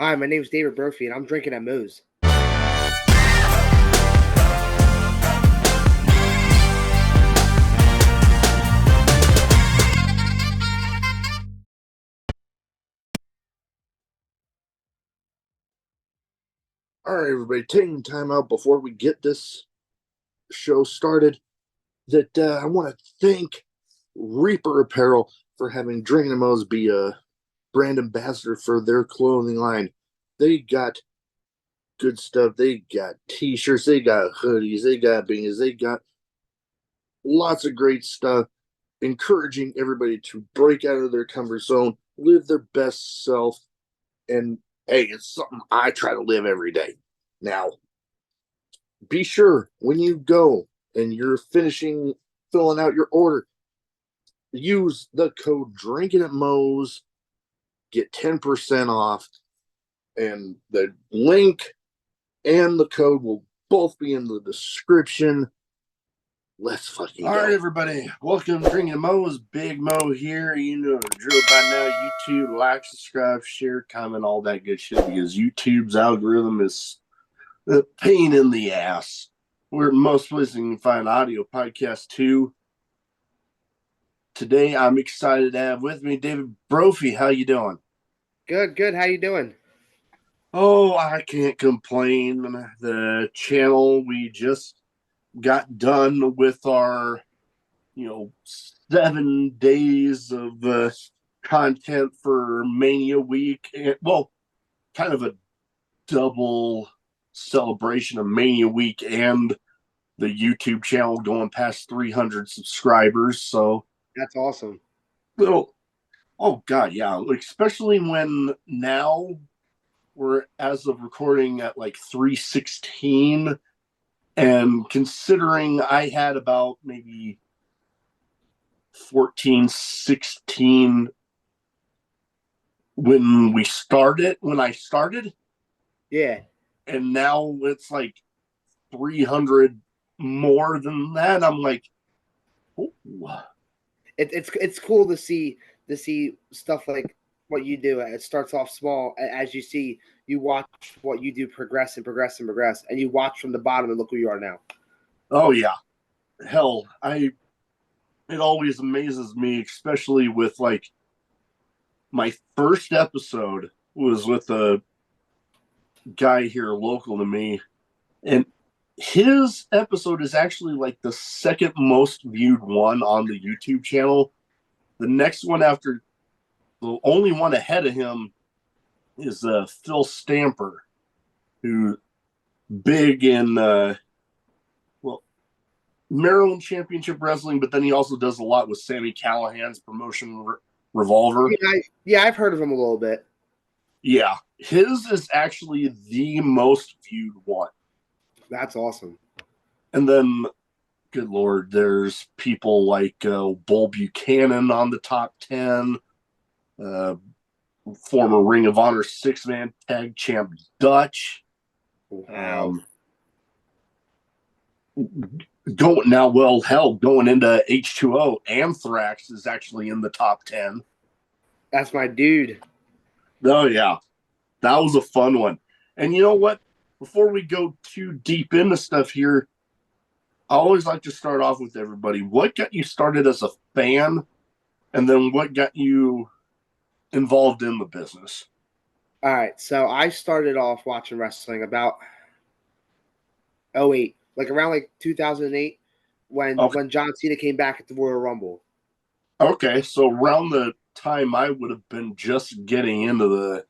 Hi, my name is David Brophy, and I'm drinking at Moe's. All right, everybody, taking time out before we get this show started. I want to thank Reaper Apparel for having Drinkin' Mo's be a brand ambassador for their clothing line. They got good stuff. They got t-shirts, they got hoodies, they got beanies, they got lots of great stuff, encouraging everybody to break out of their comfort zone, live their best self, and hey, it's something I try to live every day. Now, be sure when you go and you're finishing filling out your order, use the code Drinkin' at Moe's, get 10% off, and the link and the code will both be in the description. Let's fucking go. All right, everybody. Welcome to Drinkin' Mo's. Big Mo here. You know the drill by now. YouTube, like, subscribe, share, comment, all that good shit, because YouTube's algorithm is a pain in the ass. We're most places you can find audio podcast too. Today, I'm excited to have with me David Brophy. How you doing? Good. How you doing? Oh, I can't complain. The channel, we just got done with our 7 days of content for Mania week. And, well, kind of a double celebration of Mania week and the YouTube channel going past 300 subscribers. So That's awesome. little, oh God, yeah. Especially when now we're, as of recording, at like 316. And considering I had about maybe 14, 16 when I started. Yeah. And now it's like 300 more than that. I'm like, oh. It's cool to see stuff like what you do. It starts off small. As you watch what you do progress and progress and progress, and you watch from the bottom and look who you are now. Oh yeah. Hell, it always amazes me, especially with like my first episode was with a guy here local to me, and his episode is actually like the second most viewed one on the YouTube channel. The next one after, the only one ahead of him is Phil Stamper, who big in Maryland Championship Wrestling, but then he also does a lot with Sami Callihan's promotion, Revolver. I've heard of him a little bit. Yeah, his is actually the most viewed one. That's awesome. And then, good Lord, there's people like Bull Buchanan on the top 10, former Ring of Honor 6-man tag champ Dutch. Wow. Going into H2O, Anthrax is actually in the top 10. That's my dude. Oh, yeah. That was a fun one. And you know what? Before we go too deep into stuff here, I always like to start off with everybody. What got you started as a fan? And then what got you involved in the business? All right. So I started off watching wrestling about 08, like around like 2008 when John Cena came back at the Royal Rumble. Okay. So around the time I would have been just getting into the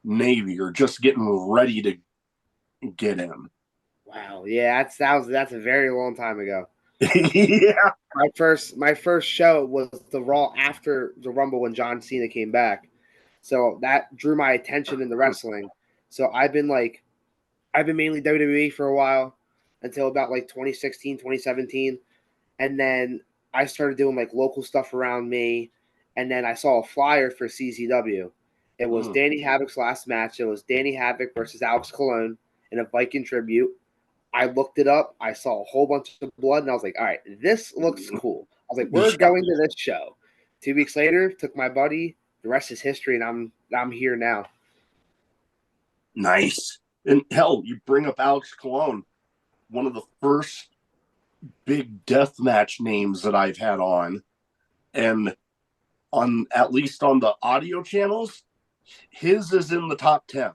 Navy or just getting ready to get in. Wow. Yeah, that's a very long time ago. Yeah. My first show was the Raw after the Rumble when John Cena came back. So that drew my attention in the wrestling. So I've been mainly WWE for a while until about like 2016, 2017. And then I started doing like local stuff around me. And then I saw a flyer for CZW. It was Danny Havoc's last match. It was Danny Havoc versus Alex Colon in a Viking tribute. I looked it up. I saw a whole bunch of blood, and I was like, all right, this looks cool. I was like, we're going to this show. 2 weeks later, took my buddy. The rest is history, and I'm here now. Nice. And hell, you bring up Alex Colon, one of the first big deathmatch names that I've had on. And on at least on the audio channels, his is in the top 10.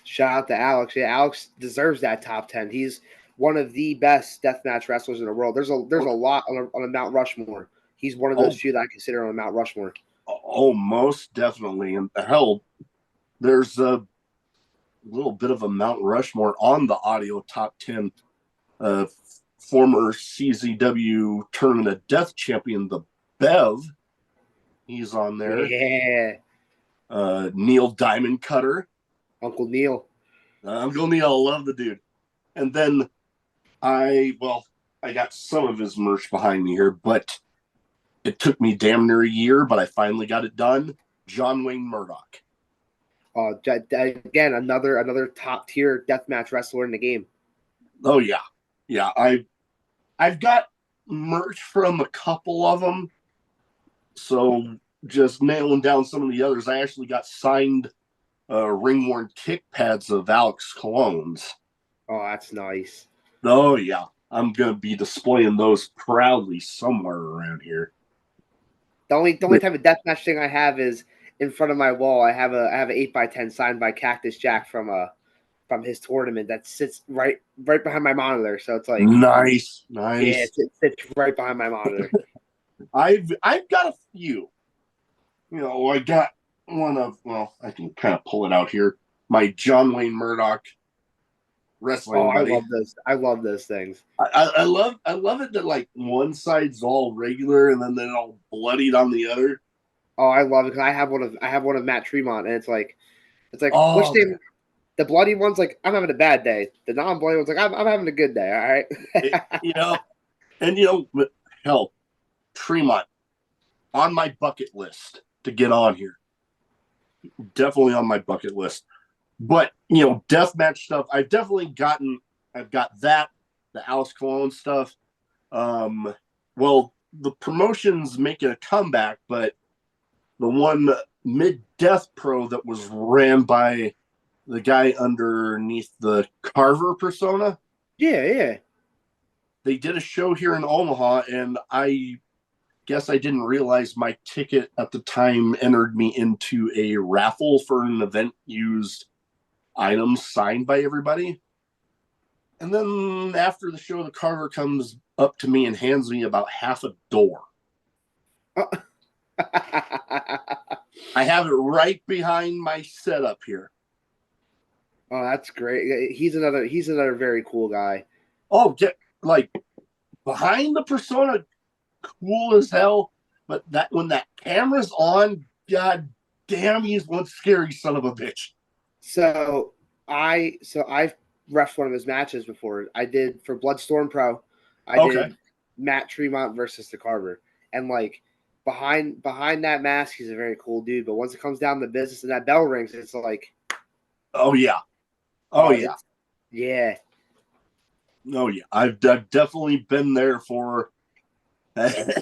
Shout out to Alex. Yeah, Alex deserves that top 10. He's one of the best deathmatch wrestlers in the world. There's a lot on a Mount Rushmore. He's one of those few that I consider on a Mount Rushmore. Oh, most definitely. And hell, there's a little bit of a Mount Rushmore on the audio top 10. Former CZW Tournament of Death champion, the Bev. He's on there. Yeah. Neil Diamond Cutter. Uncle Neil. Uncle Neil, I love the dude. And then I got some of his merch behind me here, but it took me damn near a year, but I finally got it done. John Wayne Murdoch. Again, another top tier deathmatch wrestler in the game. Oh yeah, yeah. I've got merch from a couple of them, so just nailing down some of the others. I actually got signed ring worn kick pads of Alex Colon's. Oh, that's nice. Oh yeah, I'm gonna be displaying those proudly somewhere around here. The only type of deathmatch thing I have is in front of my wall. I have an 8x10 signed by Cactus Jack from his tournament that sits right behind my monitor. So it's like nice. Yeah, it sits right behind my monitor. I've got a few. You know, I got one of, I can kind of pull it out here. My John Wayne Murdoch wrestling buddy. I love those things. I love it that like one side's all regular and then they're all bloodied on the other. Oh, I love it because I have one of Matt Tremont, and it's like Oh, which day? The bloody one's like I'm having a bad day. The non-bloody one's like I'm having a good day. All right. Hell, Tremont on my bucket list to get on here. Definitely on my bucket list. But deathmatch stuff. I've got that, the Alice Colon stuff. The promotion's making a comeback, but the one mid-death pro that was ran by the guy underneath the Carver persona. Yeah. They did a show here in Omaha, and I guess I didn't realize my ticket at the time entered me into a raffle for an event used items signed by everybody. And then after the show, the Carver comes up to me and hands me about half a door. I have it right behind my setup here. Oh, that's great. He's another very cool guy. Oh, like behind the persona, cool as hell. But that when that camera's on, god damn, he's one scary son of a bitch. So I've refed one of his matches before. I did for Bloodstorm Pro. I did Matt Tremont versus the Carver, and like behind that mask, he's a very cool dude. But once it comes down to business and that bell rings, it's like, oh yeah. Yeah. Oh yeah. I've definitely been there for a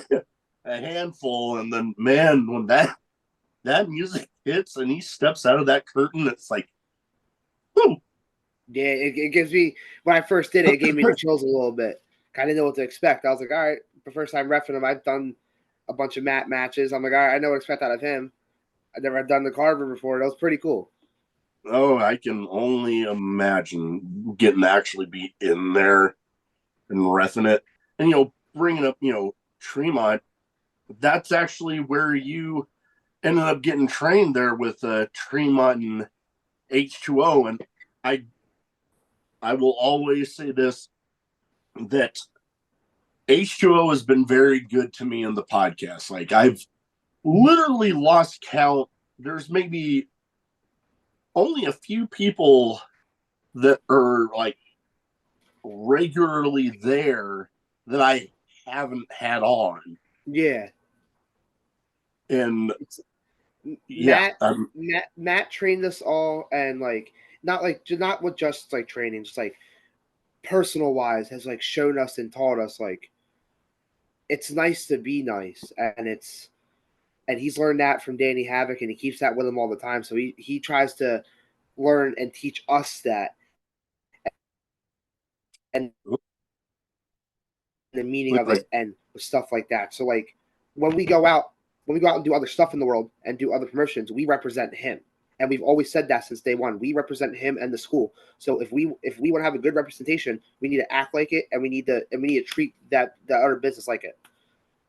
handful, and then man, when that music hits and he steps out of that curtain, it's like, whew. Yeah, it gives me when I first did it gave me the chills a little bit. I didn't know what to expect. I was like, all right, the first time reffing him, I've done a bunch of Matt matches. I'm like, all right, I know what to expect out of him. I've never done the Carver before. That was pretty cool. Oh, I can only imagine getting to actually be in there and reffing it. And, bringing up, Tremont, that's actually where you ended up getting trained there with Tremont and H2O. And I will always say this, that H2O has been very good to me in the podcast. Like, I've literally lost count. There's maybe only a few people that are like regularly there that I haven't had on. Yeah. And Matt trained us all, and like not with just like training, just like personal wise has like shown us and taught us like it's nice to be nice, and he's learned that from Danny Havoc, and he keeps that with him all the time. So he tries to learn and teach us that and the meaning of it and stuff like that. So like when we go out and do other stuff in the world and do other promotions, we represent him. And we've always said that since day one. We represent him and the school. So if we want to have a good representation, we need to act like it, and we need to treat the other business like it.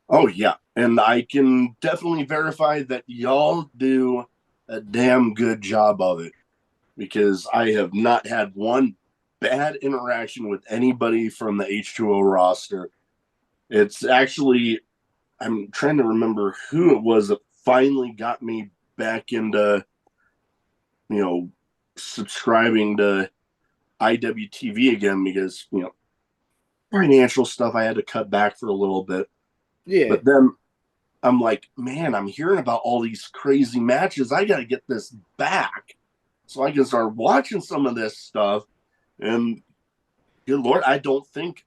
Oh yeah, and I can definitely verify that y'all do a damn good job of it, because I have not had one bad interaction with anybody from the H2O roster. It's actually, I'm trying to remember who it was that finally got me back into, subscribing to IWTV again, because, financial stuff I had to cut back for a little bit. Yeah. But then I'm like, man, I'm hearing about all these crazy matches. I got to get this back so I can start watching some of this stuff. And good Lord, I don't think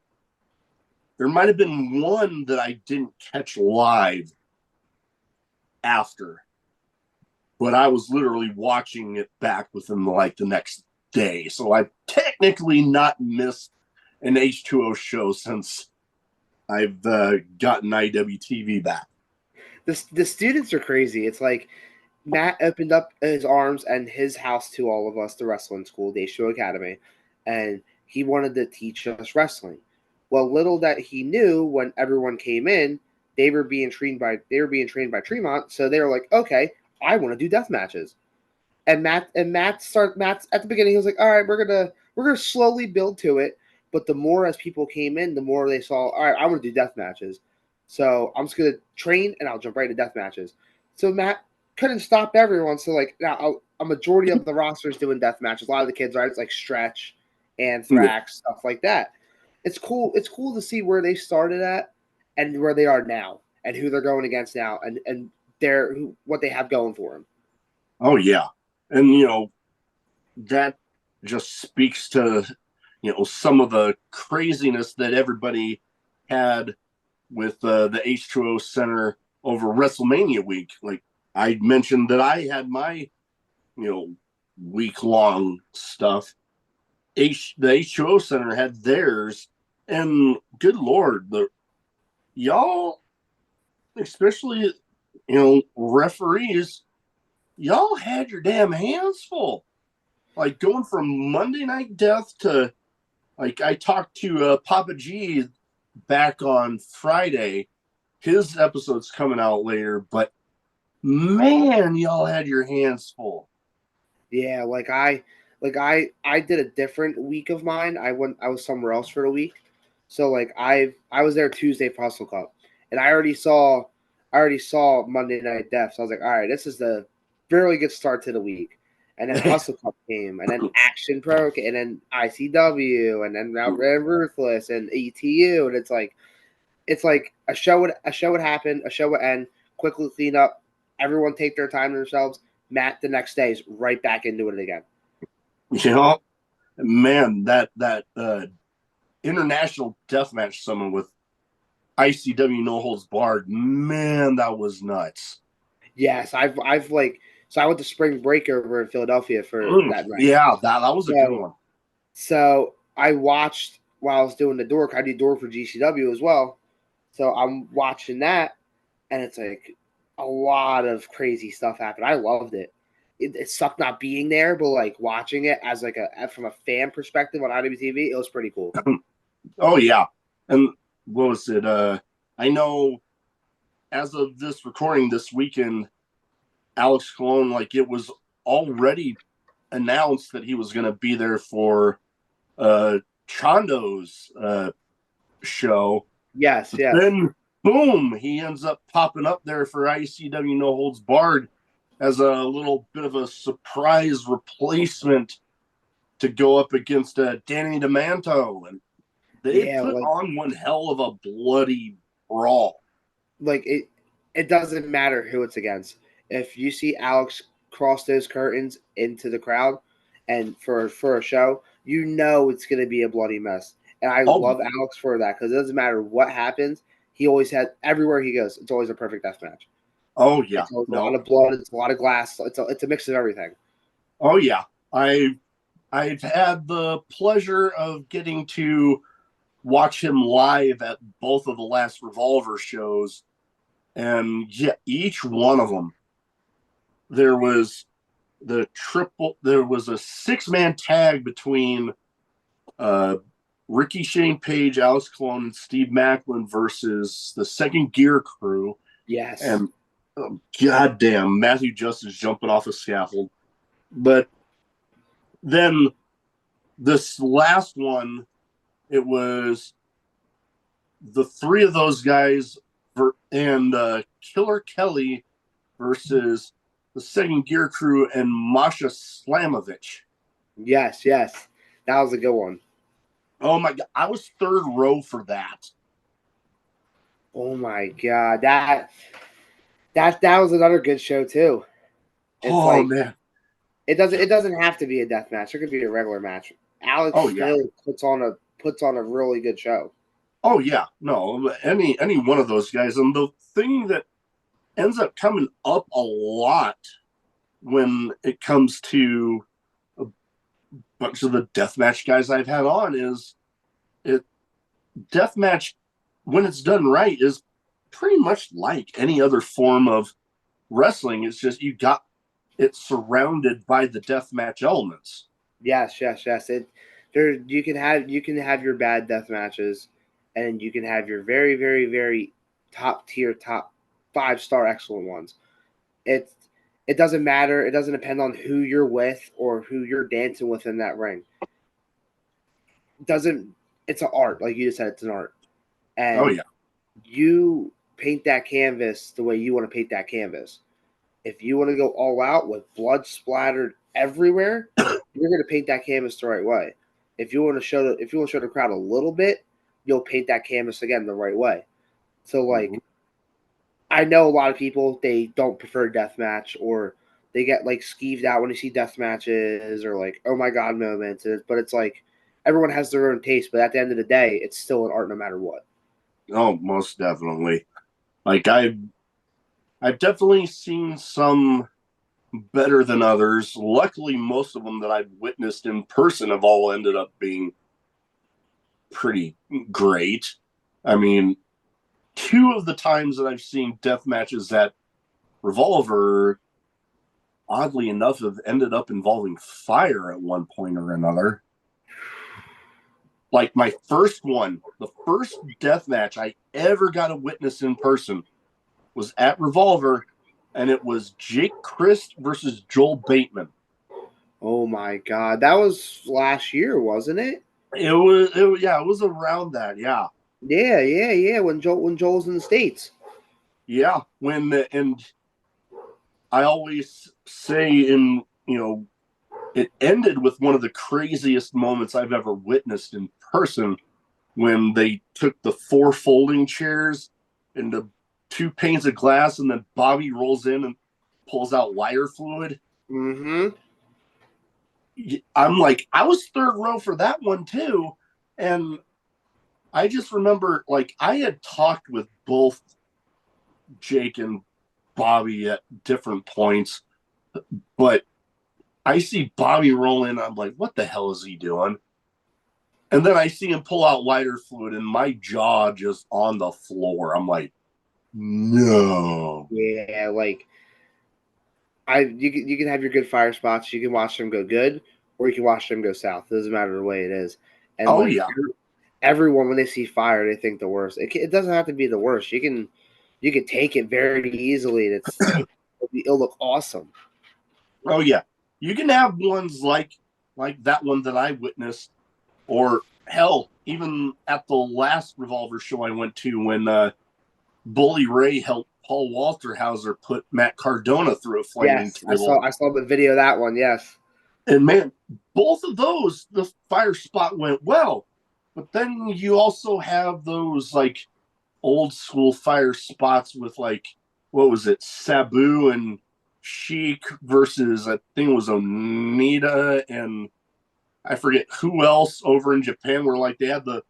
there might have been one that I didn't catch live after, but I was literally watching it back within the next day. So I've technically not missed an H2O show since I've gotten IWTV back. The students are crazy. It's like Matt opened up his arms and his house to all of us, the wrestling school, the H2O Academy, and he wanted to teach us wrestling. Well, little that he knew, when everyone came in, they were being trained by Tremont, so they were like, okay, I want to do death matches. And Matt's at the beginning, he was like, all right, we're gonna slowly build to it. But the more as people came in, the more they saw, all right, I want to do death matches. So I'm just gonna train and I'll jump right to death matches. So Matt couldn't stop everyone. So like now a majority of the roster is doing death matches. A lot of the kids are. It's like Stretch, Anthrax, stuff like that. It's cool. It's cool to see where they started at and where they are now, and who they're going against now, and what they have going for them. Oh yeah, and that just speaks to some of the craziness that everybody had with the H2O Center over WrestleMania week. Like I mentioned that I had my week long stuff. The H2O Center had theirs, and good Lord, y'all, especially referees, y'all had your damn hands full. Like going from Monday Night Death to, like, I talked to Papa G back on Friday. His episode's coming out later, but man, y'all had your hands full. Yeah, I did a different week of mine. I was somewhere else for a week. So like I was there Tuesday for Hustle Cup, and I already saw Monday Night Death. So I was like, all right, this is the really good start to the week. And then Hustle Cup came, and then Action Pro, and then ICW, and then Ruthless, and ETU, and it's like a show would happen, a show would end, quickly clean up, everyone take their time to themselves. Matt the next day is right back into it again. Man, that international deathmatch summon with ICW No Holds Barred, man, that was nuts. Yes, I went to spring break over in Philadelphia for that night. Yeah, that was a good one. So I watched while I was doing the dork. I did dork for GCW as well. So I'm watching that, and it's like a lot of crazy stuff happened. I loved it. It sucked not being there, but like watching it as from a fan perspective on IWTV, it was pretty cool. Oh yeah, and what was it? I know as of this recording this weekend, Alex Colon, like, it was already announced that he was going to be there for Chando's show. Yes, but yes. Then boom, he ends up popping up there for ICW No Holds Barred as a little bit of a surprise replacement to go up against Danny DeManto, and they put on one hell of a bloody brawl. Like it doesn't matter who it's against. If you see Alex cross those curtains into the crowd, and for a show, you know it's going to be a bloody mess. And I love Alex for that, because it doesn't matter what happens. He always had, everywhere he goes, it's always a perfect death match. Oh yeah, it's a lot of blood. It's a lot of glass. It's a mix of everything. Oh yeah, I've had the pleasure of getting to watch him live at both of the last Revolver shows, and yeah, each one of them, there was there was a 6-man tag between Ricky Shane Page, Alex Colon, and Steve Macklin versus the Second Gear Crew. Yes. And goddamn, Matthew Justice jumping off a scaffold. But then this last one, it was the three of those guys and Killer Kelly versus the Second Gear Crew and Masha Slamovich. Yes. That was a good one. Oh my God. I was third row for that. Oh my God. That was another good show too. It's man. It doesn't have to be a death match. It could be a regular match. Alex still puts on a really good show. Oh yeah. No, any one of those guys. And the thing that ends up coming up a lot when it comes to a bunch of the deathmatch guys I've had on is deathmatch, when it's done right, is pretty much like any other form of wrestling. It's just you got it surrounded by the deathmatch elements. Yes. You can have your bad death matches, and you can have your very, very, very top tier, top 5-star excellent ones. It doesn't matter. It doesn't depend on who you're with or who you're dancing with in that ring. It's an art, like you just said, it's an art. And you paint that canvas the way you want to paint that canvas. If you want to go all out with blood splattered everywhere, you're going to paint that canvas the right way. If you want to show the crowd a little bit, you'll paint that canvas again the right way. So I know a lot of people, they don't prefer deathmatch, or they get skeeved out when they see death matches, or oh my God moments. But it's everyone has their own taste. But at the end of the day, it's still an art no matter what. Oh, most definitely. I've definitely seen some better than others. Luckily, most of them that I've witnessed in person have all ended up being pretty great. I mean, 2 of the times that I've seen death matches at Revolver, oddly enough, have ended up involving fire at one point or another. Like my first one, the first death match I ever got to witness in person was at Revolver, and it was Jake Christ versus Joel Bateman. Oh my God, that was last year, wasn't it? It was around that, yeah. Yeah. When Joel's in the States. Yeah, and I always say it ended with one of the craziest moments I've ever witnessed in person, when they took the 4 folding chairs and the 2 panes of glass, and then Bobby rolls in and pulls out lighter fluid. Mm-hmm. I'm I was third row for that one too. And I just remember, I had talked with both Jake and Bobby at different points, but I see Bobby roll in. I'm like, what the hell is he doing? And then I see him pull out lighter fluid, and my jaw just on the floor. I'm like, no. Yeah, you can have your good fire spots. You can watch them go good, or you can watch them go south. It doesn't matter the way it is. And everyone, when they see fire, they think the worst. It doesn't have to be the worst. You can take it very easily. It'll look awesome. Oh yeah, you can have ones like that one that I witnessed, or hell, even at the last Revolver show I went to, when Bully Ray helped Paul Walterhauser put Matt Cardona through a flaming table. I saw the video of that one. Yes, and man, both of those, the fire spot went well, but then you also have those old school fire spots with what was it, Sabu and Sheik versus, I think it was Onita and I forget who else over in Japan, where they had the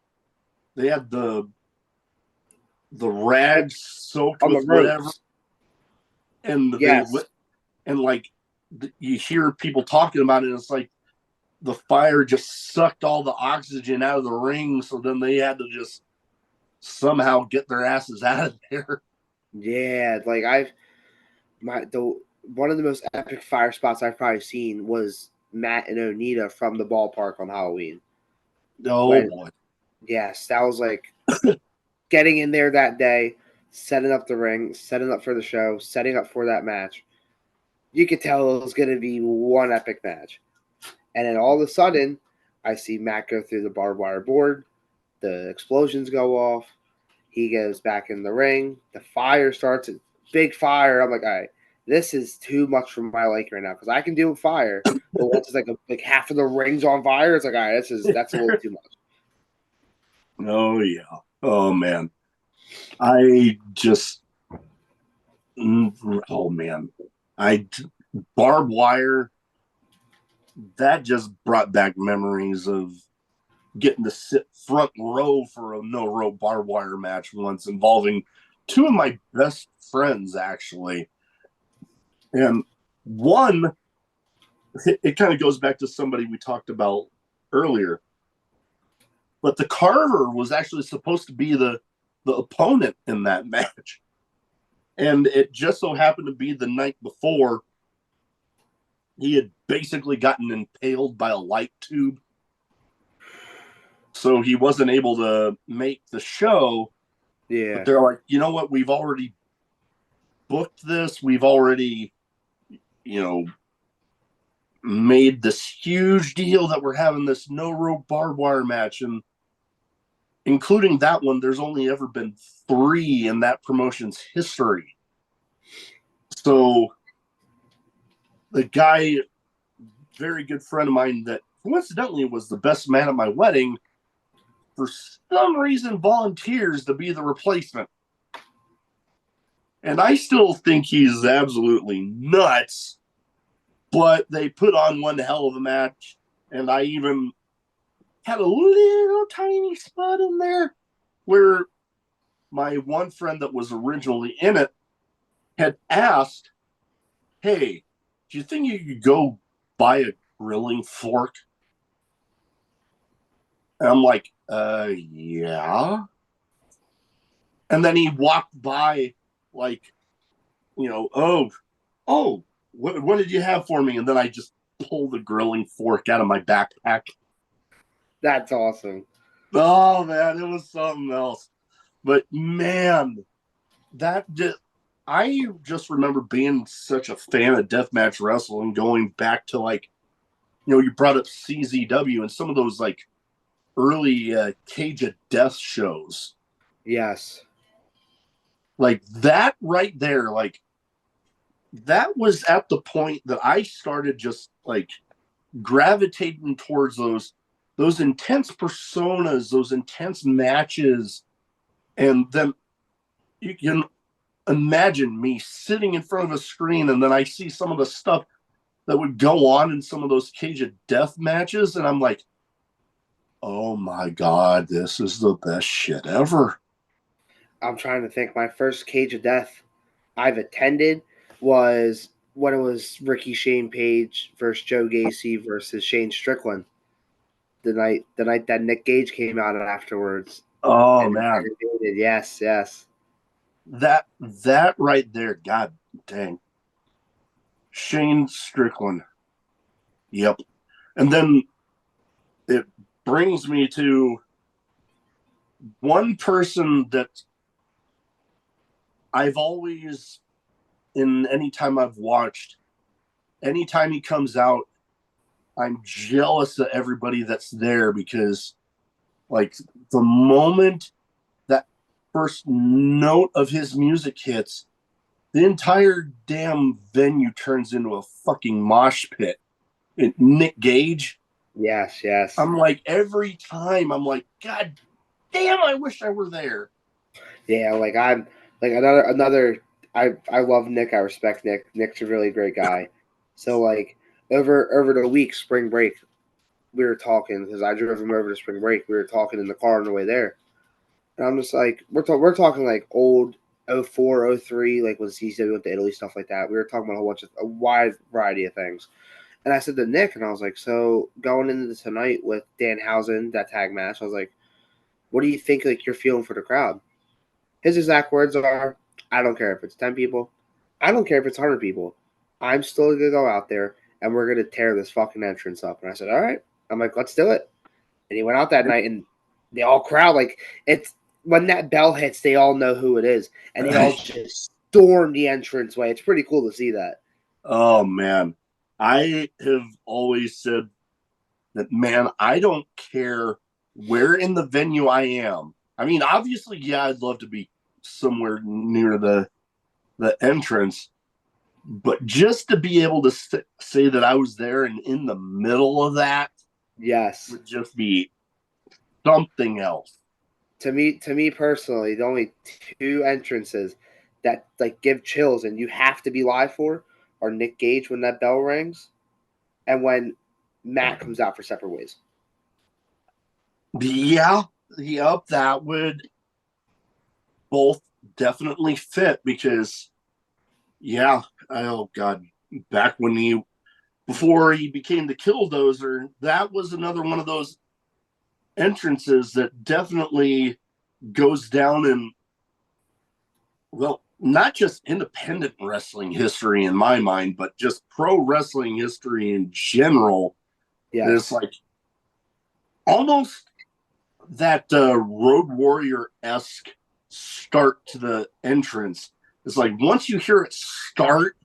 rag soaked with whatever, and they lit, and you hear people talking about it, and it's like the fire just sucked all the oxygen out of the ring, so then they had to just somehow get their asses out of there. Yeah, like one of the most epic fire spots I've probably seen was Matt and Onita from the ballpark on Halloween. Oh boy. Yes, that was like getting in there that day, setting up the ring, setting up for the show, setting up for that match. You could tell it was going to be one epic match. And then all of a sudden, I see Matt go through the barbed wire board. The explosions go off. He goes back in the ring. The fire starts. A big fire. I'm like, all right, this is too much for my liking right now because I can deal with fire, but once it's like half of the ring's on fire, it's like, all right, that's a little too much. Oh yeah. Oh man. I just. Oh man. Barbed wire. That just brought back memories of getting to sit front row for a no rope barbed wire match once involving two of my best friends, actually. And one, it kind of goes back to somebody we talked about earlier. But the Carver was actually supposed to be the opponent in that match. And it just so happened to be the night before he had basically gotten impaled by a light tube. So he wasn't able to make the show. Yeah. But they're like, you know what? We've already booked this. We've already, made this huge deal that we're having this no rope barbed wire match. And including that one, there's only ever been 3 in that promotion's history. So the guy, very good friend of mine that coincidentally was the best man at my wedding, for some reason volunteers to be the replacement. And I still think he's absolutely nuts, but they put on one hell of a match. And I even had a little tiny spot in there where my one friend that was originally in it had asked, hey, do you think you could go buy a grilling fork? And I'm like, yeah. And then he walked by like, what did you have for me? And then I just pulled the grilling fork out of my backpack. That's awesome. Oh, man, it was something else. But, man, I just remember being such a fan of deathmatch wrestling, going back to, you brought up CZW and some of those, early Cage of Death shows. Yes. Like, that right there, that was at the point that I started just, gravitating towards those intense personas, those intense matches. And then you can imagine me sitting in front of a screen, and then I see some of the stuff that would go on in some of those Cage of Death matches, and I'm like, oh my God, this is the best shit ever. I'm trying to think. My first Cage of Death I've attended was when it was Ricky Shane Page versus Joe Gacy versus Shane Strickland. The night that Nick Gage came out afterwards. Oh man. Yes. That right there, God dang. Shane Strickland. Yep. And then it brings me to one person that I've always, in any time I've watched, anytime he comes out, I'm jealous of everybody that's there because, the moment that first note of his music hits, the entire damn venue turns into a fucking mosh pit. And Nick Gage. Yes. I'm every time, I'm like, God damn, I wish I were there. Yeah, I'm another. I love Nick. I respect Nick. Nick's a really great guy. So over the week, spring break, we were talking because I drove him over to spring break. We were talking in the car on the way there, and I'm just we're talking old 04, 03, like when CCW went to Italy, stuff like that. We were talking about a wide variety of things. And I said to Nick, and I was like, so going into tonight with Danhausen, that tag match, I was like, what do you think like you're feeling for the crowd? His exact words are, I don't care if it's 10 people. I don't care if it's 100 people. I'm still going to go out there, and we're going to tear this fucking entrance up. And I said, all right. I'm like, let's do it. And he went out that night, and they all crowd. Like, it's when that bell hits, they all know who it is. And they all just storm the entranceway. It's pretty cool to see that. Oh, man. I have always said that, man, I don't care where in the venue I am. I mean, obviously, yeah, I'd love to be somewhere near the entrance, but just to be able to say that I was there and in the middle of that, yes, would just be something else. To me personally, the only two entrances that like give chills and you have to be live for are Nick Gage when that bell rings, and when Matt comes out for Separate Ways. Yeah, yep, that would both definitely fit because, yeah, oh God, back when before he became the Killdozer, that was another one of those entrances that definitely goes down in, well, not just independent wrestling history in my mind, but just pro wrestling history in general. Yes. It's like almost that Road Warrior-esque start to the entrance. It's like once you hear it start,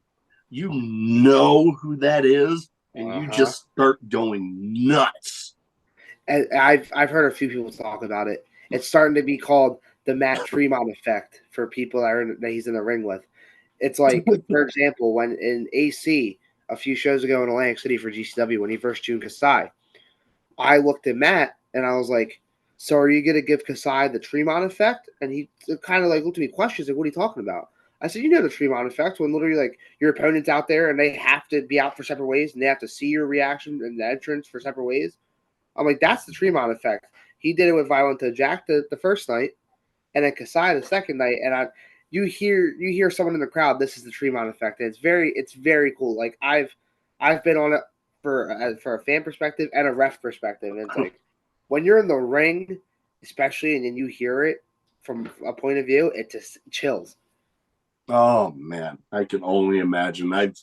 you know who that is, and you just start going nuts. And I've heard a few people talk about it. It's starting to be called the Matt Tremont effect for people that he's in the ring with. It's like, for example, when in AC a few shows ago in Atlantic City for GCW when he first tuned Kasai, I looked at Matt and I was like, so are you going to give Kasai the Tremont effect? And he kind of like looked at me questions like, what are you talking about? I said, you know the Tremont effect when literally like your opponent's out there and they have to be out for Separate Ways and they have to see your reaction in the entrance for Separate Ways. I'm like, that's the Tremont effect. He did it with Violento Jack the first night, and then Kasai the second night. And you hear someone in the crowd. This is the Tremont effect. And it's very cool. Like I've been on it for a fan perspective and a ref perspective. And it's like when you're in the ring, especially, and then you hear it from a point of view, it just chills. Oh man, I can only imagine. I've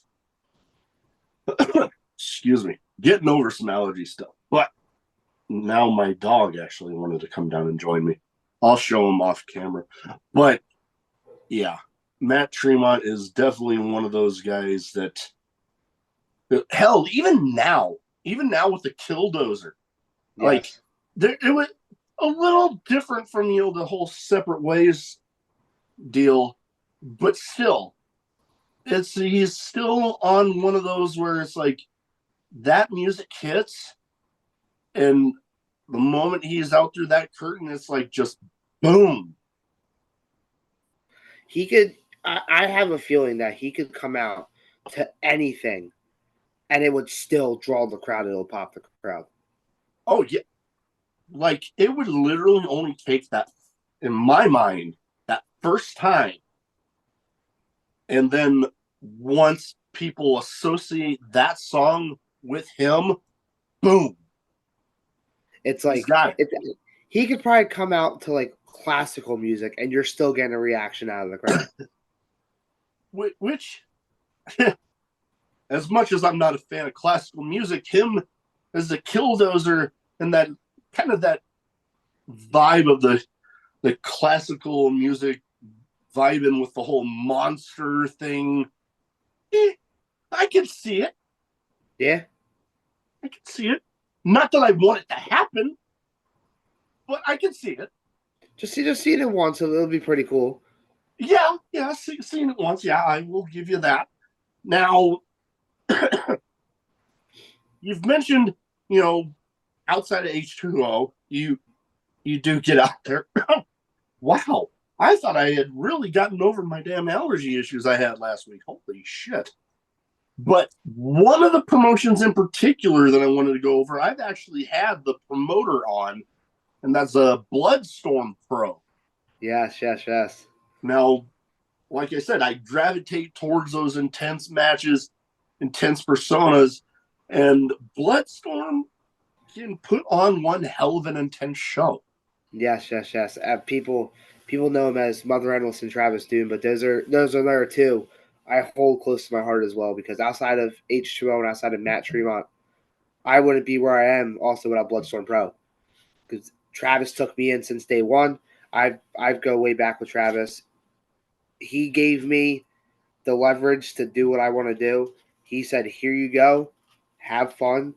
excuse me, getting over some allergy stuff, but now my dog actually wanted to come down and join me. I'll show him off camera. But yeah, Matt Tremont is definitely one of those guys that, hell, even now with the Killdozer, Yes. like it was a little different from the whole Separate Ways deal, but still, he's still on one of those where it's like that music hits, and the moment he's out through that curtain, it's like just boom. He could. I have a feeling that he could come out to anything, and it would still draw the crowd. It'll pop the crowd. Oh yeah, like it would literally only take that, in my mind, that first time, and then once people associate that song with him, boom. It's like he could probably come out to like classical music, and you're still getting a reaction out of the crowd. Which, as much as I'm not a fan of classical music, him as a Killdozer and that kind of that vibe of the classical music vibing with the whole monster thing, I can see it. Yeah, I can see it. Not that I want it to happen, but I can see it. just see it once, so it'll be pretty cool. Yeah, seen it once. Yeah, I will give you that. Now, you've mentioned, outside of H2O, you do get out there. Wow, I thought I had really gotten over my damn allergy issues I had last week. Holy shit. But one of the promotions in particular that I wanted to go over, I've actually had the promoter on, and that's a Bloodstorm Pro. Yes. Now, like I said, I gravitate towards those intense matches, intense personas, and Bloodstorm can put on one hell of an intense show. Yes, yes, yes. People know him as Mother Endless and Travis Doom, but those are there two I hold close to my heart as well, because outside of H2O and outside of Matt Tremont, I wouldn't be where I am also without Bloodstorm Pro, because Travis took me in since day one. I go way back with Travis. He gave me the leverage to do what I want to do. He said, "Here you go, have fun,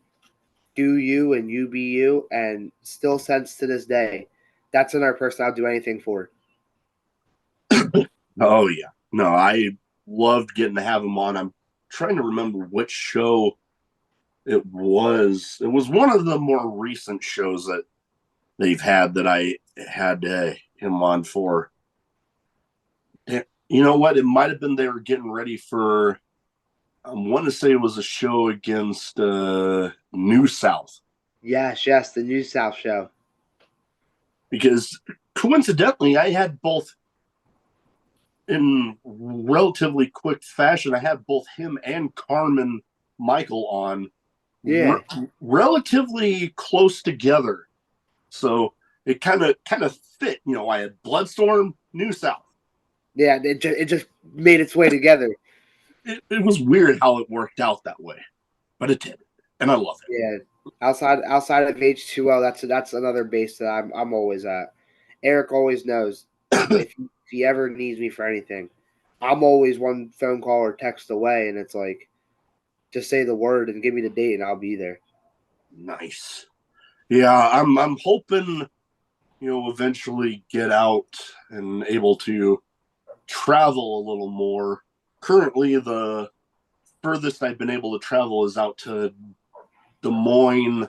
do you, and you be you," and still since to this day, that's another person I'll do anything for. Oh yeah, no, I loved getting to have him on. I'm trying to remember which show it was. It was one of the more recent shows that they've had that I had him on for. You know what? It might have been they were getting ready for. I want to say it was a show against New South. Yes, yes, the New South show. Because coincidentally, I had both in relatively quick fashion. I had both him and Carmen Michael on Yeah, relatively close together. So it kind of fit. You know, I had Bloodstorm, New South. yeah. It just made its way together. It was weird how it worked out that way, but it did, and I love it. Yeah, outside of H2O, that's another base that I'm always at. Eric always knows if he ever needs me for anything, I'm always one phone call or text away, and it's like, just say the word and give me the date, and I'll be there. Nice. Yeah, I'm hoping, you know, eventually get out and able to travel a little more. Currently, the furthest I've been able to travel is out to Des Moines.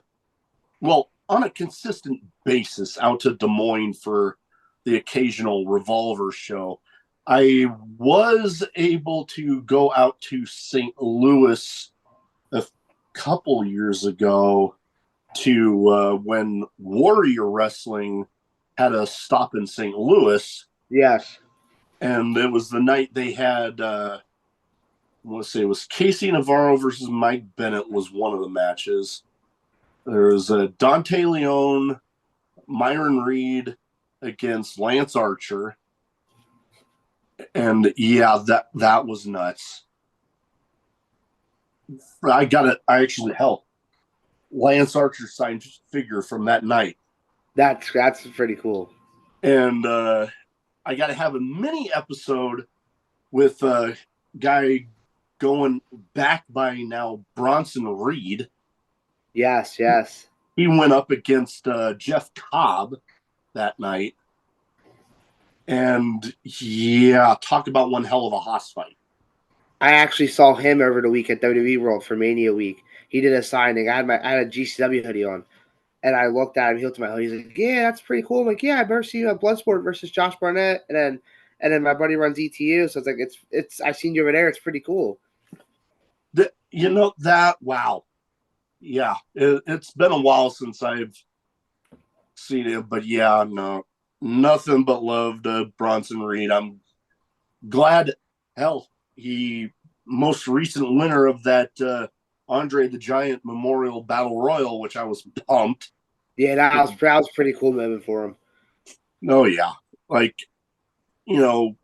Well, on a consistent basis, out to Des Moines for the occasional Revolver show. I was able to go out to St. Louis a couple years ago to when Warrior Wrestling had a stop in St. Louis, Yes. and it was the night they had. I want to say it was Casey Navarro versus Mike Bennett was one of the matches. There was Dante Leone, Myron Reed against Lance Archer, and yeah, that was nuts. I got it. I actually hell, Lance Archer signed figure from that night. That's pretty cool. And I got to have a mini episode with a guy going back by now, Bronson Reed. Yes, yes. He went up against Jeff Cobb that night. And yeah, talk about one hell of a hoss fight. I actually saw him over the week at WWE World for Mania Week. He did a signing. I had a GCW hoodie on, and I looked at him. He looked at my hoodie. He's like, "Yeah, that's pretty cool." I'm like, "Yeah, I've never seen you at Bloodsport versus Josh Barnett." And then my buddy runs ETU, so it's like it's I've seen you over there. It's pretty cool. You know that? Wow. Yeah, it's been a while since I've seen him, but yeah, no, nothing but love to Bronson Reed. I'm glad. Hell, he most recent winner of that Andre the Giant Memorial Battle Royal, which I was pumped. Yeah, that was pretty cool moment for him. Oh yeah, like, you know,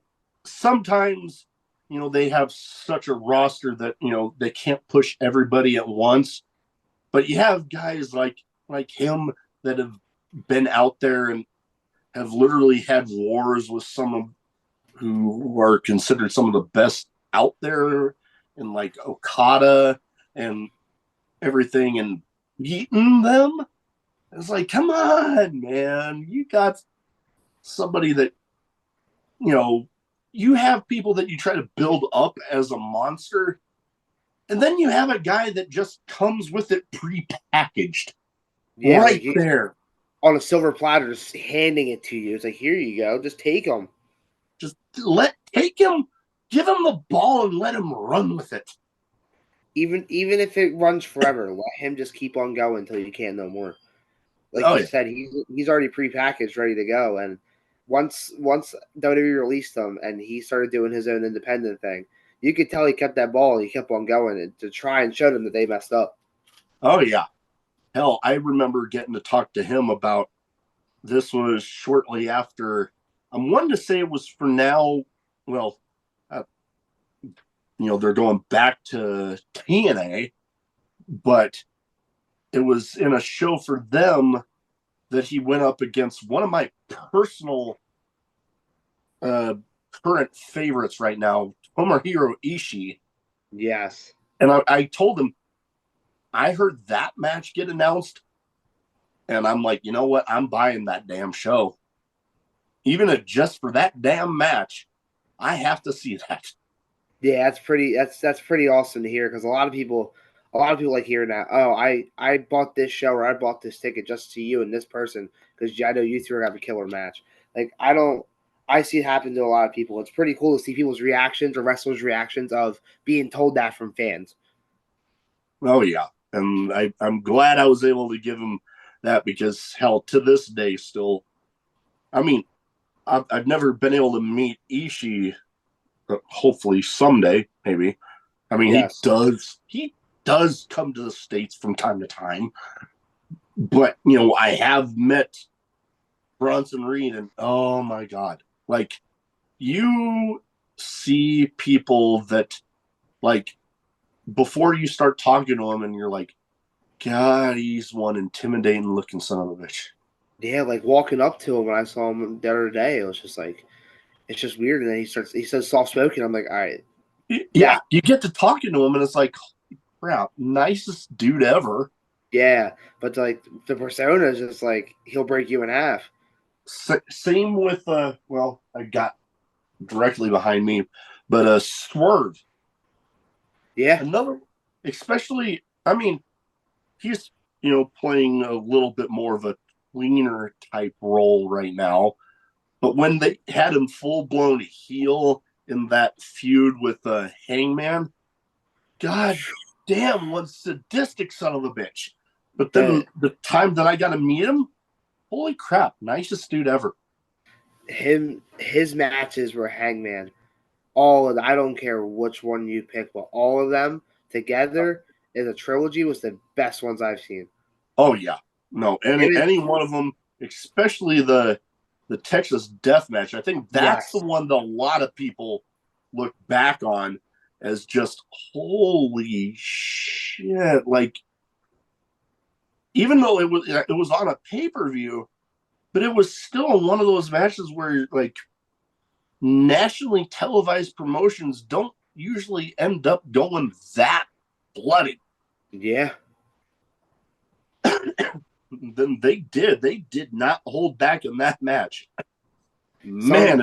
sometimes, you know, they have such a roster that, you know, they can't push everybody at once, but you have guys like him that have been out there and have literally had wars with some of who are considered some of the best out there, and like Okada and everything, and beating them. It's like, come on, man. You got somebody that, you know, you have people that you try to build up as a monster, and then you have a guy that just comes with it pre-packaged, Yeah, right like there. on a silver platter, just handing it to you. It's like, here you go, just take them. Just take him, give him the ball, and let him run with it. Even if it runs forever, let him just keep on going until you can't no more. Like Oh you yeah. said, he's already prepackaged, ready to go, and once WWE released him and he started doing his own independent thing, you could tell he kept that ball and he kept on going to try and show them that they messed up. Oh yeah. Hell, I remember getting to talk to him about this was shortly after. I'm wanting to say it was for now. Well, they're going back to TNA, but it was in a show for them that he went up against one of my personal current favorites right now, Tomohiro Ishii. Yes. And I told him, I heard that match get announced, and I'm like, you know what? I'm buying that damn show. Even if just for that damn match, I have to see that. Yeah, that's pretty awesome to hear because a lot of people like hearing that. Oh, I bought this show or I bought this ticket just to see you and this person because I know you three are gonna have a killer match. Like I see it happen to a lot of people. It's pretty cool to see people's reactions or wrestlers' reactions of being told that from fans. Oh yeah, and I'm glad I was able to give him that because hell, to this day, still, I mean, I've never been able to meet Ishii. Hopefully someday, maybe. I mean, Yes. he does come to the States from time to time, but I have met Bronson Reed, and oh my god, like you see people that like before you start talking to him, and you're like, God, he's one intimidating looking son of a bitch. Yeah, like walking up to him when I saw him the other day, it was just like it's just weird. And then he says soft spoken. I'm like, all right. Yeah, you get to talking to him, and it's like, crap, nicest dude ever. Yeah, but like the persona is just like he'll break you in half. Same with well, I got directly behind me, but Swerve. Yeah, Another, especially, I mean, he's playing a little bit more of a cleaner type role right now. But when they had him full blown heel in that feud with Hangman, God damn, one sadistic son of a bitch. But then the time that I got to meet him, holy crap, nicest dude ever. His matches were Hangman. All of them, I don't care which one you pick, but all of them together as a trilogy was the best ones I've seen. Oh yeah, no, any one of them, especially the Texas Death Match. I think that's the one that a lot of people look back on as just holy shit. Like, even though it was on a pay-per-view, but it was still one of those matches where like nationally televised promotions don't usually end up going that bloody. Yeah. Then they did not hold back in that match. Man,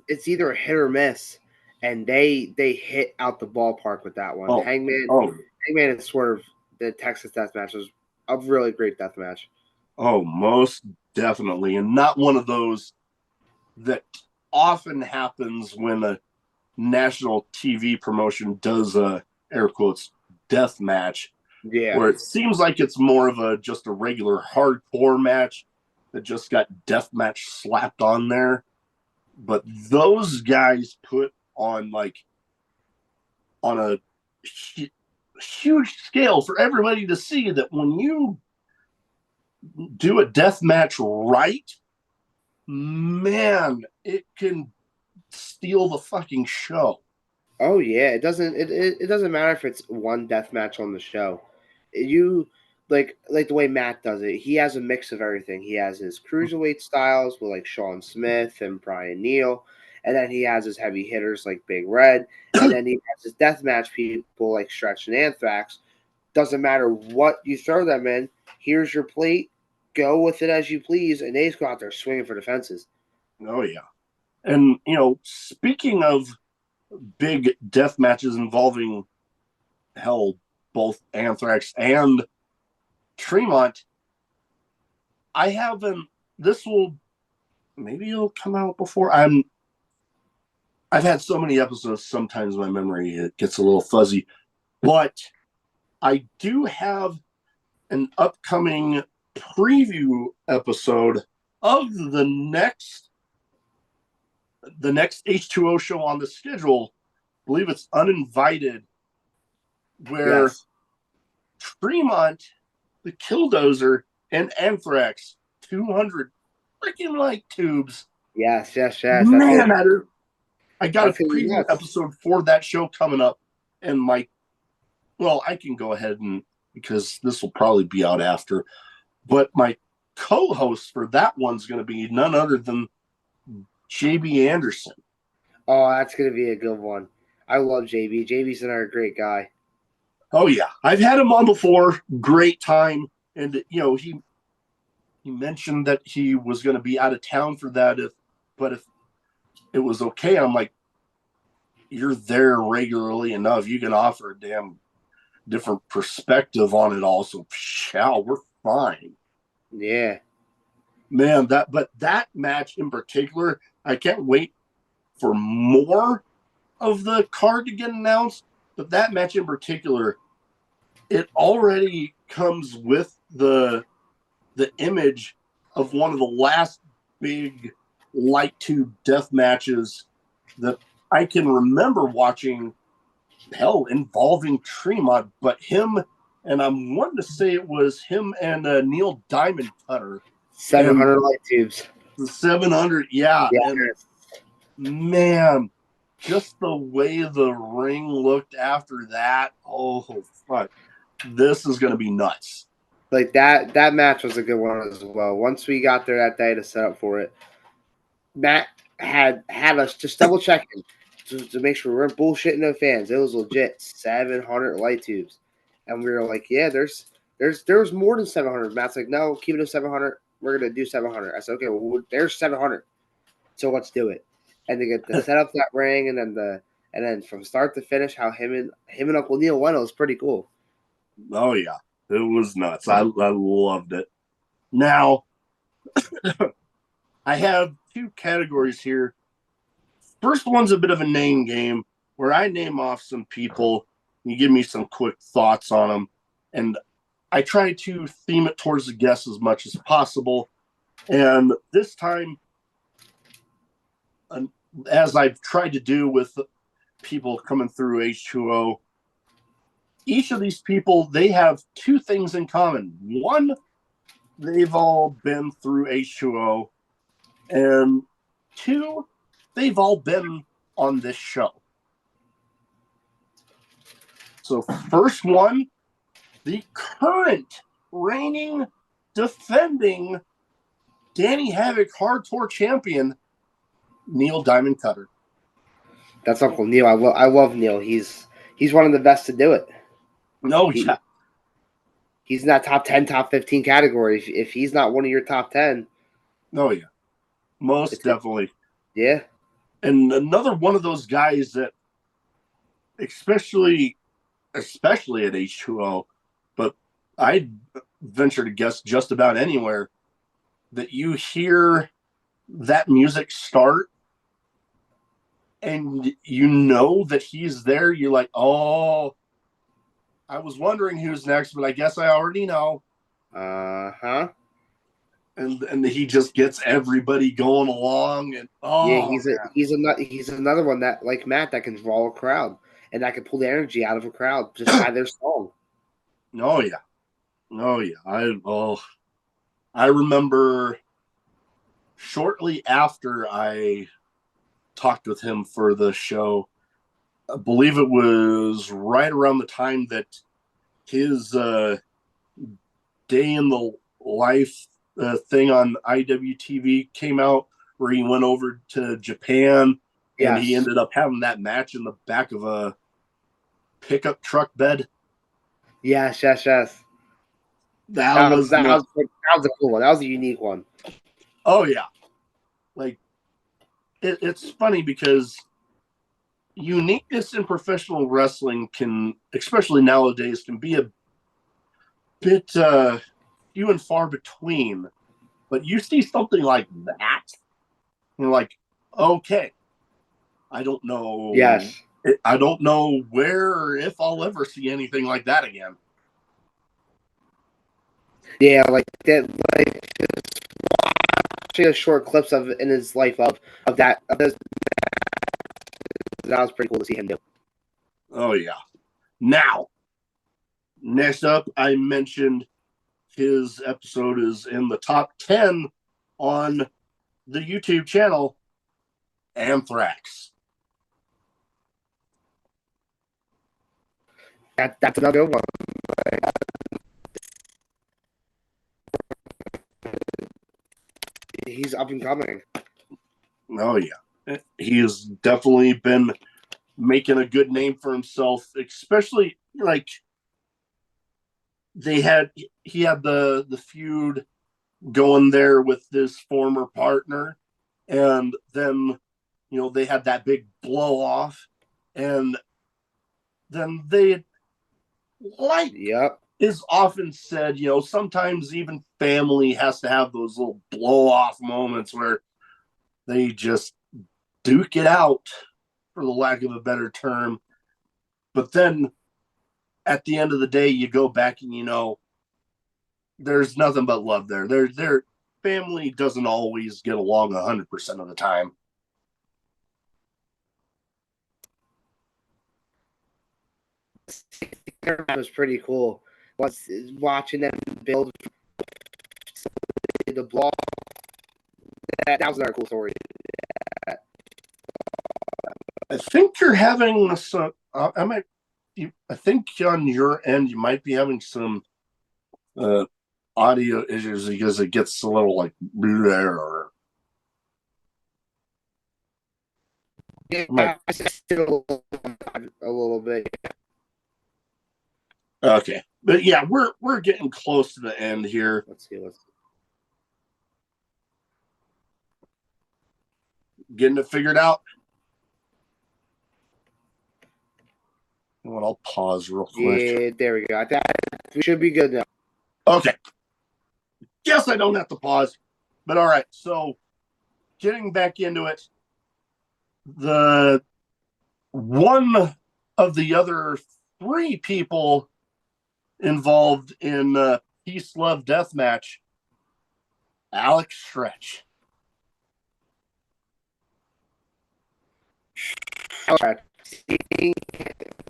it's either a hit or miss, and they hit out the ballpark with that one. Hangman and Swerve, the Texas Death Match was a really great death match. Oh, most definitely, and not one of those that often happens when a national TV promotion does a air quotes death match. Yeah, where it seems like it's more of just a regular hardcore match that just got death match slapped on there. But those guys put on on a huge scale for everybody to see that when you do a death match right, man, it can steal the fucking show. Oh yeah, it doesn't matter if it's one death match on the show. You like the way Matt does it. He has a mix of everything. He has his cruiserweight styles with like Sean Smith and Brian Neal, and then he has his heavy hitters like Big Red, and then he has his death match people like Stretch and Anthrax. Doesn't matter what you throw them in. Here's your plate. Go with it as you please, and they just go out there swinging for the fences. Oh yeah, and speaking of big death matches involving both Anthrax and Tremont, I haven't. This will maybe it'll come out before I've had so many episodes. Sometimes my memory it gets a little fuzzy, but I do have an upcoming preview episode of the next the next H2O show on the schedule, I believe it's Uninvited, where Yes. Tremont, the Killdozer, and Anthrax, 200 freaking light tubes. Yes. Man, I got a That's gonna be preview nuts. episode for that show coming up, and I can go ahead and, because this will probably be out after, but my co-host for that one's going to be none other than JB Anderson. Oh, that's gonna be a good one. I love JB. JB's another great guy. Oh yeah, I've had him on before. Great time, and he mentioned that he was going to be out of town for that. If it was okay, I'm like, you're there regularly enough. You can offer a damn different perspective on it all. So, we're fine. Yeah. Man, that match in particular, I can't wait for more of the card to get announced. But that match in particular, it already comes with the image of one of the last big light tube death matches that I can remember watching, hell, involving Tremont, but him, and I'm wanting to say it was him and Neil Diamond Cutter. 700 light tubes. The 700, yeah. Yeah. And man, just the way the ring looked after that, oh, fuck. This is going to be nuts. Like that match was a good one as well. Once we got there that day to set up for it, Matt had us just double checking to make sure we weren't bullshitting the fans. It was legit 700 light tubes, and we were like, yeah, there's more than 700. Matt's like, no, keep it at 700. We're gonna do 700. I said, okay, well, there's 700, so let's do it. And to get to set up that ring, and then from start to finish, how him and Uncle Neil went, it was pretty cool. Oh yeah, it was nuts. I loved it. Now, I have two categories here. First one's a bit of a name game where I name off some people. You give me some quick thoughts on them, and I try to theme it towards the guests as much as possible. And this time, as I've tried to do with people coming through H2O, each of these people, they have two things in common. One, they've all been through H2O. And two, they've all been on this show. So first one, the current reigning, defending Danny Havoc Hard Tour champion, Neil Diamond Cutter. That's Uncle Neil. I love Neil. He's one of the best to do it. No, yeah. He's in that top 10, top 15 category. If he's not one of your top 10. Oh, yeah. Most definitely. Yeah. And another one of those guys that, especially at H2O, but I'd venture to guess just about anywhere, that you hear that music start and you know that he's there. You're like, oh, I was wondering who's next, but I guess I already know. Uh-huh. And he just gets everybody going along, and he's another one that, like Matt, that can draw a crowd and that can pull the energy out of a crowd just by their song. Oh yeah. I remember shortly after I talked with him for the show, I believe it was right around the time that his day in the life thing on IWTV came out, where he went over to Japan and he ended up having that match in the back of a pickup truck bed. Yes. That was a cool one. That was a unique one. Oh yeah, like it's funny because uniqueness in professional wrestling can, especially nowadays, can be a bit few and far between. But you see something like that, you're like, okay, I don't know. Yes. I don't know where or if I'll ever see anything like that again. Yeah, like that. Like just watching a short clips of in his life of that. That was pretty cool to see him do. Oh yeah. Now, next up, I mentioned his episode is in the top 10 on the YouTube channel, Anthrax. That's another one. He's up and coming. Oh yeah, he has definitely been making a good name for himself, especially like he had the feud going there with this former partner, and then they had that big blow off, and then they Yep. is often said, sometimes even family has to have those little blow off moments where they just duke it out, for the lack of a better term. But then at the end of the day, you go back and there's nothing but love there. Their family doesn't always get along 100% of the time. That was pretty cool. Was watching them build the blog. That was another cool story. I think you're having some. I think on your end you might be having some audio issues because it gets a little like or. Yeah, a little bit. Okay, but yeah, we're getting close to the end here. Let's see. Getting it figured out. I'll pause real quick. Yeah, there we go. I think we should be good now. Okay. Guess I don't have to pause, but all right. So, getting back into it, the one of the other 3 people involved in Peace, Love, Death match, Alex Stretch.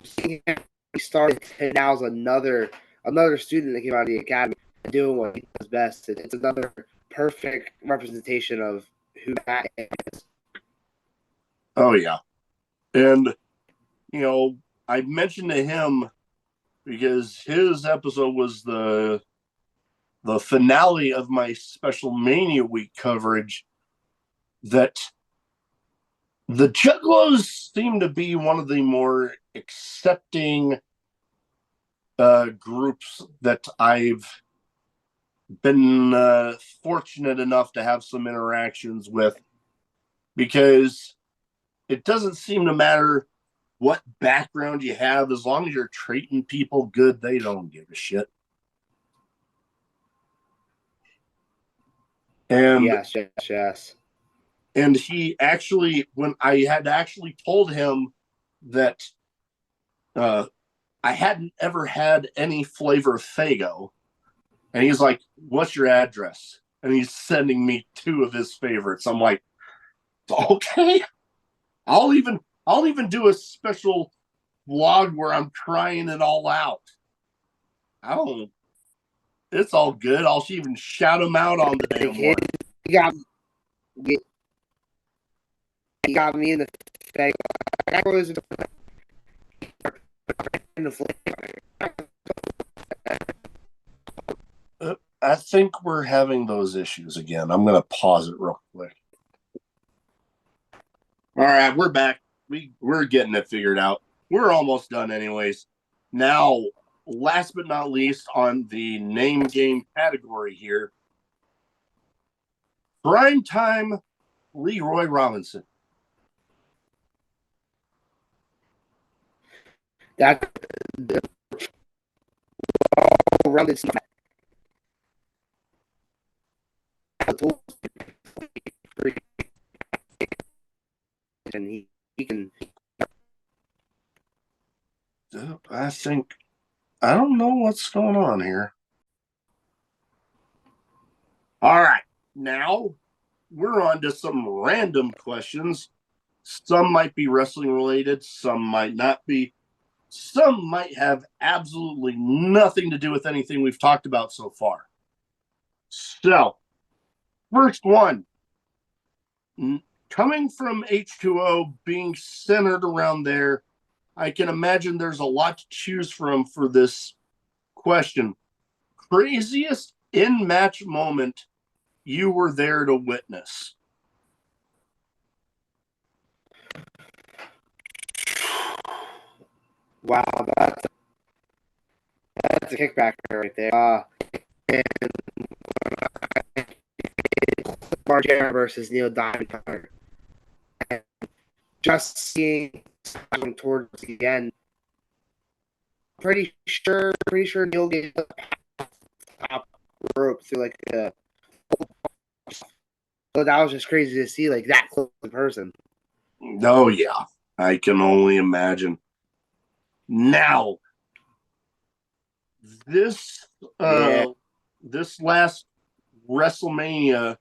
Seeing him started, and now is another student that came out of the academy doing what he does best. It's another perfect representation of who Matt is. Oh yeah, and I mentioned to him because his episode was the finale of my Special Mania Week coverage that the Juggalos seem to be one of the more accepting groups that I've been fortunate enough to have some interactions with, because it doesn't seem to matter what background you have, as long as you're treating people good, they don't give a shit. And yes. And he actually, when I had actually told him that I hadn't ever had any flavor of Faygo, and he's like, "What's your address?" And he's sending me 2 of his favorites. I'm like, "Okay, I'll even do a special vlog where I'm trying it all out. It's all good. I'll even shout him out on the damn one." He got me in the Faygo. I think we're having those issues again. I'm going to pause it real quick. All right, we're back. We're getting it figured out. We're almost done anyways. Now, last but not least on the name game category here, Primetime Leroy Robinson. That rounded stuff. And he can. I don't know what's going on here. All right, now we're on to some random questions. Some might be wrestling related, some might not be. Some might have absolutely nothing to do with anything we've talked about so far. So, first one, coming from H2O, being centered around there, I can imagine there's a lot to choose from for this question. Craziest in-match moment you were there to witness? Wow, that's a kickback right there. And Mark Jarrett versus Neil Diamond. And just seeing towards the end, pretty sure Neil gave the top rope through like a. So that was just crazy to see, like that close in person. Oh yeah, I can only imagine. Now, this last WrestleMania,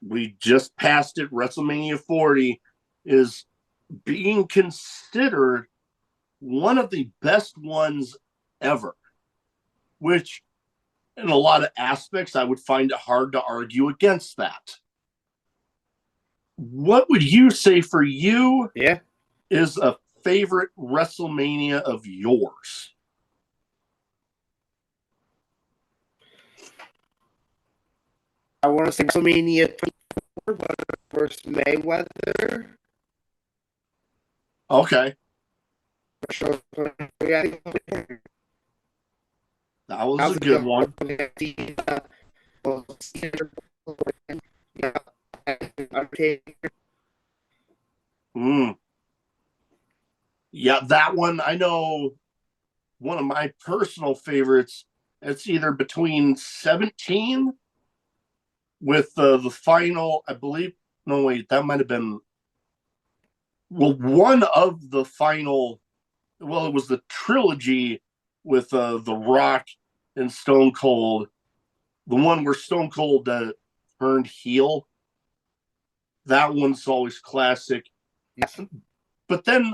we just passed it. WrestleMania 40 is being considered one of the best ones ever, which in a lot of aspects, I would find it hard to argue against that. What would you say for you is a favorite WrestleMania of yours? I want to say WrestleMania 24, but first Mayweather. Okay. Yeah. That was a good one. Yeah, that one, I know one of my personal favorites. It's either between 17 with the final, I believe. No, wait, that might have been. Well, one of the final. Well, it was the trilogy with The Rock and Stone Cold. The one where Stone Cold turned heel. That one's always classic. Yes. But then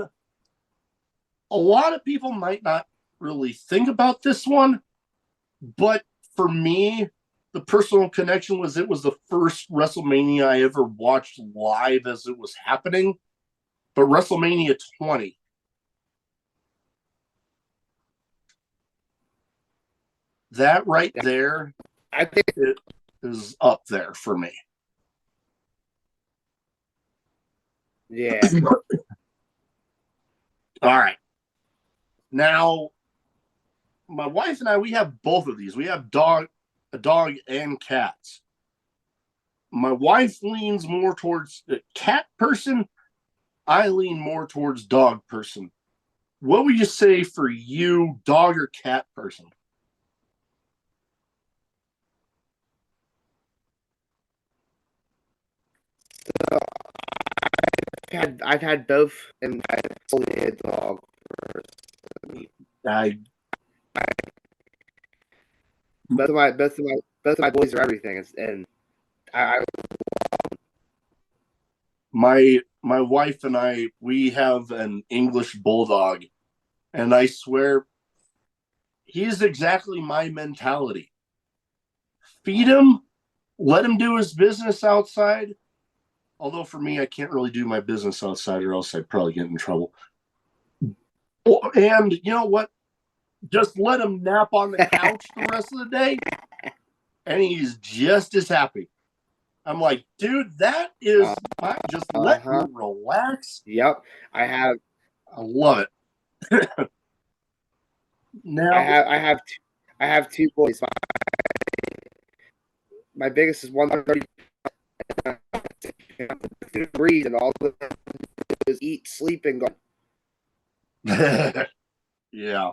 a lot of people might not really think about this one. But for me, the personal connection was it was the first WrestleMania I ever watched live as it was happening. But WrestleMania 20. That right there, I think it is up there for me. Yeah. All right. Now, my wife and I, we have both of these. We have a dog and cats. My wife leans more towards the cat person. I lean more towards dog person. What would you say for you, dog or cat person? So I've had both, and I've only had a dog first. Both of my boys are everything, and my wife and I, we have an English bulldog, and I swear he's exactly my mentality. Feed him, let him do his business outside. Although for me, I can't really do my business outside, or else I'd probably get in trouble. And you know what? Just let him nap on the couch the rest of the day, and he's just as happy. I'm like, dude, that is fine. Just let me relax. Yep, I love it. Now I have two boys. My biggest is 130. Breathe, and all the is eat, sleep, and go. Yeah.